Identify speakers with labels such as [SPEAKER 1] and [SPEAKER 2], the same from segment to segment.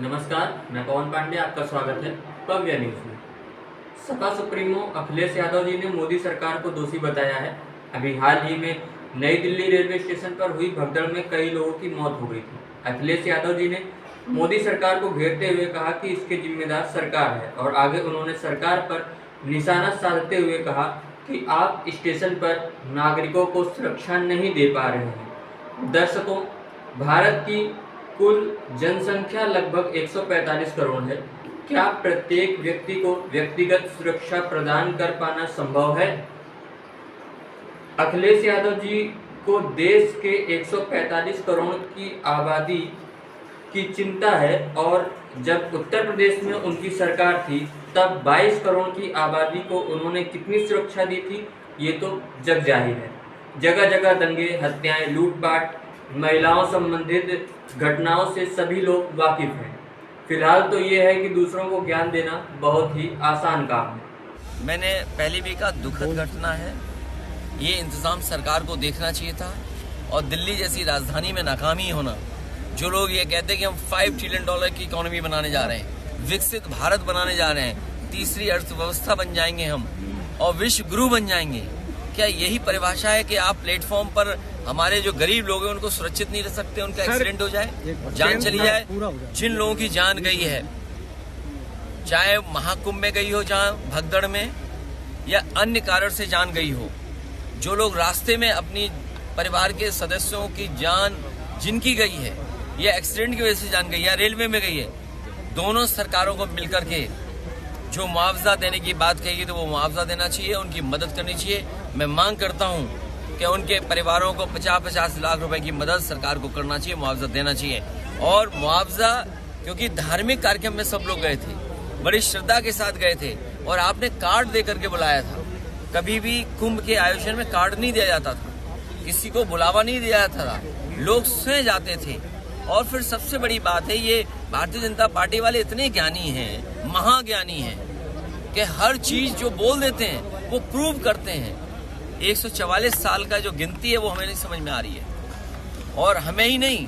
[SPEAKER 1] नमस्कार, मैं पवन पांडे, आपका स्वागत है भव्य न्यूज में। सपा सुप्रीमो अखिलेश यादव जी ने मोदी सरकार को दोषी बताया है। अभी हाल ही में नई दिल्ली रेलवे स्टेशन पर हुई भगदड़ में कई लोगों की मौत हो गई थी। अखिलेश यादव जी ने मोदी सरकार को घेरते हुए कहा कि इसके जिम्मेदार सरकार है और आगे उन्होंने सरकार पर निशाना साधते हुए कहा कि आप स्टेशन पर नागरिकों को सुरक्षा नहीं दे पा रहे हैं। दर्शकों, भारत की कुल जनसंख्या लगभग 145 करोड़ है। क्या प्रत्येक व्यक्ति को व्यक्तिगत सुरक्षा प्रदान कर पाना संभव है? अखिलेश यादव जी को देश के 145 करोड़ की आबादी की चिंता है और जब उत्तर प्रदेश में उनकी सरकार थी तब 22 करोड़ की आबादी को उन्होंने कितनी सुरक्षा दी थी, ये तो जग जाहिर है। जगह जगह दंगे, हत्याएं, लूटपाट, महिलाओं संबंधित घटनाओं से सभी लोग वाकिफ हैं। फिलहाल तो ये है कि दूसरों को ज्ञान देना बहुत ही आसान काम है।
[SPEAKER 2] मैंने पहले भी कहा, दुखद घटना है। ये इंतजाम सरकार को देखना चाहिए था और दिल्ली जैसी राजधानी में नाकामी होना। जो लोग ये कहते हैं कि हम $5 ट्रिलियन की इकोनॉमी बनाने जा रहे हैं, विकसित भारत बनाने जा रहे हैं, तीसरी अर्थव्यवस्था बन जाएंगे हम और विश्व गुरु बन जाएंगे, क्या यही परिभाषा है कि आप प्लेटफॉर्म पर हमारे जो गरीब लोग हैं उनको सुरक्षित नहीं रह सकते, उनका एक्सीडेंट हो जाए, जान चली जाए? जिन लोगों की जान गई है, चाहे महाकुंभ में गई हो, जहां भगदड़ में, या अन्य कारण से जान गई हो, जो लोग रास्ते में अपनी परिवार के सदस्यों की जान जिनकी गई है या एक्सीडेंट की वजह से जान गई या रेलवे में गई है, दोनों सरकारों को मिलकर के जो मुआवजा देने की बात कही तो वो मुआवजा देना चाहिए, उनकी मदद करनी चाहिए। मैं मांग करता हूं कि उनके परिवारों को 50-50 लाख रुपए की मदद सरकार को करना चाहिए, मुआवजा देना चाहिए। और मुआवजा, क्योंकि धार्मिक कार्यक्रम में सब लोग गए थे, बड़ी श्रद्धा के साथ गए थे और आपने कार्ड दे करके बुलाया था। कभी भी कुंभ के आयोजन में कार्ड नहीं दिया जाता था, किसी को बुलावा नहीं दिया जाता था, लोग स्वयं जाते थे। और फिर सबसे बड़ी बात है, ये भारतीय जनता पार्टी वाले इतने ज्ञानी हैं, महाज्ञानी हैं, कि हर चीज जो बोल देते हैं वो प्रूव करते हैं। 144 साल का जो गिनती है वो हमें नहीं समझ में आ रही है। और हमें ही नहीं,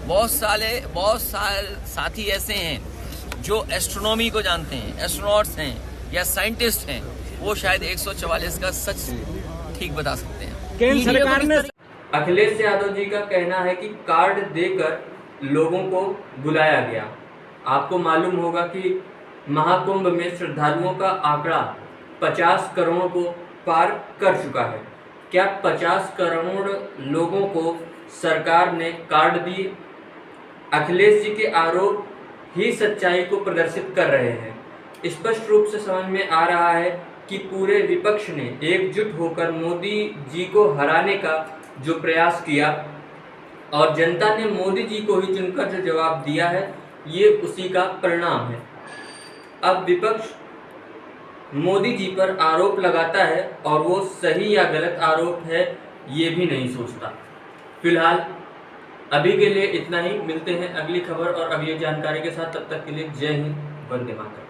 [SPEAKER 2] बहुत सारे साथी ऐसे हैं जो एस्ट्रोनॉमी को जानते हैं, एस्ट्रोनॉट्स हैं या साइंटिस्ट हैं, वो शायद 144 का सच ठीक बता सकते हैं।
[SPEAKER 3] केंद्र सरकार ने
[SPEAKER 1] अखिलेश यादव जी का कहना है कि कार्ड देकर लोगों को बुलाया गया। आपको मालूम होगा कि महाकुंभ में श्रद्धालुओं का आंकड़ा 50 करोड़ को पार कर चुका है। क्या 50 करोड़ लोगों को सरकार ने कार्ड दिए? अखिलेश जी के आरोप ही सच्चाई को प्रदर्शित कर रहे हैं। स्पष्ट रूप से समझ में आ रहा है कि पूरे विपक्ष ने एकजुट होकर मोदी जी को हराने का जो प्रयास किया और जनता ने मोदी जी को ही चुनकर जो जवाब दिया है, ये उसी का परिणाम है। अब विपक्ष मोदी जी पर आरोप लगाता है और वो सही या गलत आरोप है ये भी नहीं सोचता। फिलहाल अभी के लिए इतना ही। मिलते हैं अगली खबर और अगली जानकारी के साथ। तब तक के लिए जय हिंद, वंदे मातरम।